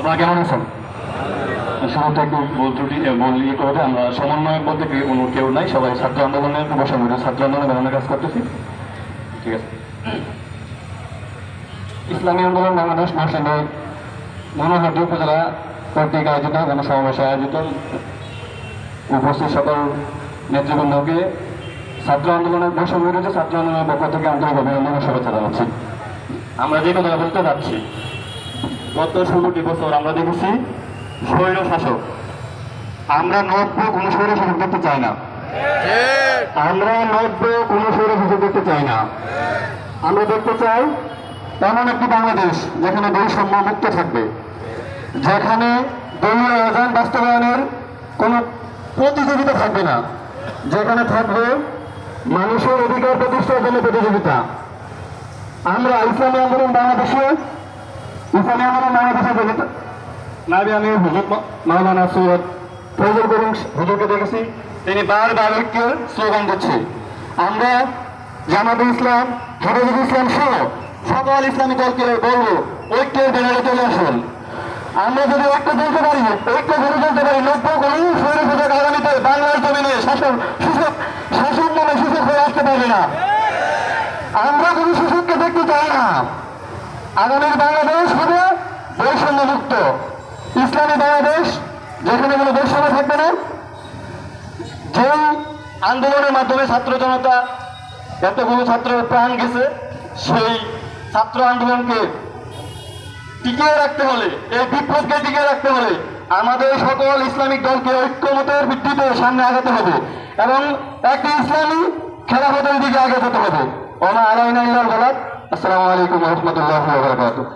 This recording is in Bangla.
আপনারা কেমন আছেন? শুরুতে একটু ভুল ত্রুটি করে আমরা সমন্বয়ের বলতে কেউ নাই, সবাই ছাত্র আন্দোলনের ছাত্র আন্দোলনে বেরোনোর কাজ করতেছি। ঠিক আছে। ইসলামী আন্দোলন বাংলাদেশ নরসিংদী মনোহরদী উপজেলা কর্তৃক আয়োজিত গণসমাবেশে আয়োজিত উপস্থিত সকল নেতৃবৃন্দকে ছাত্র আন্দোলনের বৈষম্যবিরোধী ছাত্র আন্দোলনের পক্ষ থেকে আন্তরিক অভিনন্দন ও শুভেচ্ছা জানাচ্ছি। আমরা যে কথা বলতে যাচ্ছি, গত 16টি বছর আমরা দেখেছি স্বৈর শাসক। আমরা কোনো স্বৈর শাসক দেখতে চাই না। আমরা কোনো স্বৈর শাসক দেখতে চাই না। আমরা দেখতে চাই এমন একটি বাংলাদেশ যেখানে বৈষম্য মুক্ত থাকবে, যেখানে দলীয় এজেন্ড বাস্তবায়নের কোনো প্রতিযোগিতা থাকবে না, যেখানে থাকবে মানুষের অধিকার প্রতিষ্ঠার জন্য প্রতিযোগিতা। আমরা ইসলামী আন্দোলন বাংলাদেশে নাবি আমি হুজুর মাওলানা সৈয়দ ফজল করিম হুজুরকে দেখেছি, তিনি বারবার ঐক্যের স্লোগান দিচ্ছে। আমরা জামাতে ইসলাম, হেফাজতে ইসলাম সহ সকল ইসলামী দলকে বলবো ঐক্যের ব্যানারে চলে আসুন। আমরা যদি ঐক্য বলতে পারি, ঐক্য ধরে চলতে পারি, লক্ষ্য করি স্বৈরশাসক আগামীতে বাংলার জমিনে শাসক নামে শাসক হয়ে আসতে পারবে না। আমরা কোনো শাসককে দেখতে চাই না। আগামীর বাংলাদেশ হবে বৈষম্য মুক্ত ইসলামী বাংলাদেশ, যেখানে কোনো বৈষম্য থাকবে না। যে আন্দোলনের মাধ্যমে ছাত্র জনতা এতগুলো ছাত্রের প্রাণ গেছে, সেই ছাত্র আন্দোলনকে টিকিয়ে রাখতে হলে, এই বিপ্লবকে টিকিয়ে রাখতে হলে আমাদের সকল ইসলামিক দলকে ঐক্যমতের ভিত্তিতে সামনে আগাতে হবে এবং একটি ইসলামী খেলাফতের দিকে আগে যেতে হবে। ওমা আলাইনা ইল্লাল বালাগ। আসসালামু আলাইকুম ওয়া রাহমাতুল্লাহি ওয়া বারাকাতুহু।